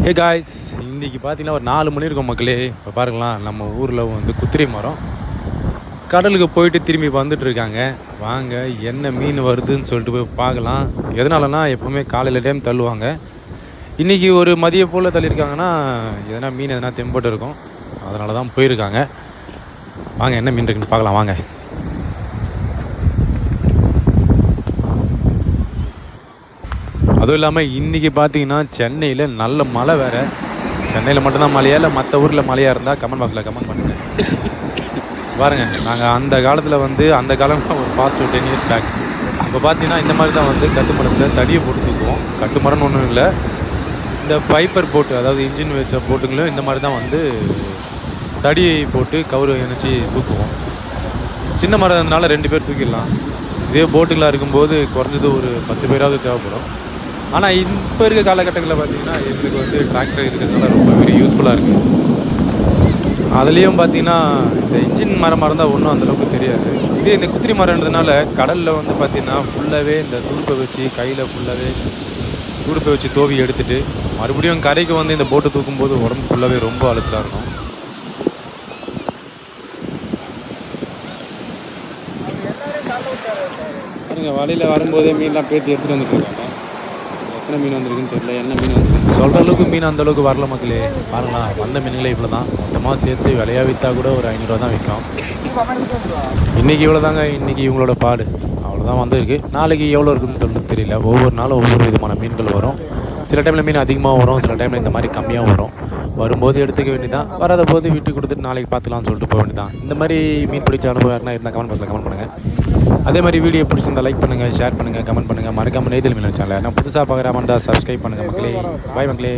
Hey guys, இன்றைக்கி பார்த்தீங்கன்னா ஒரு 4 மணி இருக்கும் மக்களே. இப்போ பாருங்களேன், நம்ம ஊரில் வந்து குத்திரை மரம் கடலுக்கு போயிட்டு திரும்பி வந்துட்டு இருக்காங்க. வாங்க என்ன மீன் வருதுன்னு சொல்லிட்டு போய் பார்க்கலாம். எதனாலனா எப்போவுமே காலையில் டைம் தள்ளுவாங்க. இன்றைக்கி ஒரு மதிய போல் தள்ளியிருக்காங்கன்னா எதனா மீன் எதனா தெம்பட்டு இருக்கும். அதனால தான் போயிருக்காங்க. வாங்க என்ன மீன் இருக்குன்னு பார்க்கலாம் வாங்க. அதுவும் இல்லாமல் இன்றைக்கி பார்த்தீங்கன்னா சென்னையில் நல்ல மழை வேறு. சென்னையில் மட்டும்தான் மழையா இல்லை மற்ற ஊரில் மழையாக இருந்தால் கமெண்ட் பாக்ஸில் கமெண்ட் பண்ணுங்கள். பாருங்கள், நாங்கள் அந்த காலத்தில் வந்து அந்த காலம் ஒரு பாஸ்ட் 10 years பேக் இப்போ பார்த்தீங்கன்னா இந்த மாதிரி தான் வந்து கட்டுமரத்தில் தடியை போட்டு தூக்குவோம். கட்டுமரம்னு ஒன்றும் இல்லை, இந்த பைப்பர் போட்டு, அதாவது இன்ஜின் வச்ச போட்டுங்களும் இந்த மாதிரி தான் வந்து தடியை போட்டு கவுரு இணைச்சி தூக்குவோம். சின்ன மரம் இருந்தனால 2 பேர் தூக்கிடலாம். இதே போட்டுகளாக இருக்கும்போது குறைஞ்சது ஒரு 10 பேராவது தேவைப்படும். ஆனால் இப்போ இருக்க காலகட்டங்களில் பார்த்திங்கன்னா எங்களுக்கு வந்து டிராக்டர் இருக்கிறதுனால ரொம்ப வெரி யூஸ்ஃபுல்லாக இருக்குது. அதுலேயும் பார்த்திங்கன்னா இந்த இன்ஜின் மரமாக இருந்தால் ஒன்றும் அந்தளவுக்கு தெரியாது. இதே இந்த குத்திரி மரம்ன்றதுனால கடலில் வந்து பார்த்திங்கன்னா ஃபுல்லாகவே இந்த துடுப்பை வச்சு கையில் ஃபுல்லாகவே துடுப்பை வச்சு தோவி எடுத்துகிட்டு மறுபடியும் கரைக்கு வந்து இந்த போட்டை தூக்கும்போது உடம்பு ஃபுல்லாகவே ரொம்ப அலைச்சலாக இருக்கும். பாருங்க, வலையில் வரும்போதே மீன்லாம் பேத்தி எடுத்துகிட்டு வந்துட்டு எத்தனை மீன் வந்திருக்குன்னு தெரியல, என்ன மீன் வந்துருக்கு சொல்கிற அளவுக்கு மீன் அந்தளவுக்கு வரல மக்களே. பாருங்களா, வந்த மீன்களே இவ்வளோ தான். மொத்தமாக சேர்த்து விலையாக விற்றா கூட ஒரு 500 தான் விற்கும். இன்றைக்கி இவ்வளோ தாங்க, இன்றைக்கி இவங்களோட பாடு அவ்வளோதான் வந்திருக்கு. நாளைக்கு எவ்வளோ இருக்குதுன்னு சொல்லிட்டு தெரியல. ஒவ்வொரு நாளும் ஒவ்வொரு விதமான மீன்கள் வரும். சில டைமில் மீன் அதிகமாக வரும், சில டைமில் இந்த மாதிரி கம்மியாக வரும். வரும்போது எடுத்துக்க வேண்டியதான், வராத போது வீட்டுக்கு கொடுத்துட்டு நாளைக்கு பார்த்துக்கலாம்னு சொல்லிட்டு போக வேண்டியதான். இந்த மாதிரி மீன் பிடிச்ச அனுபவம் யாருன்னா இருந்தால் கமெண்ட் பாக்ஸில் கமெண்ட் பண்ணுங்கள். அதே மாதிரி வீடியோ பிடிச்சிருந்தால் லைக் பண்ணுங்கள், ஷேர் பண்ணுங்கள், கமெண்ட் பண்ணுங்கள். மறக்காமல் நெய்தல் மீன் சேனலை நான் புதுசாக பார்க்குற மாதிரி தான் சப்ஸ்கிரைப் பண்ணுங்கள் மக்களே. பாய் மக்களே.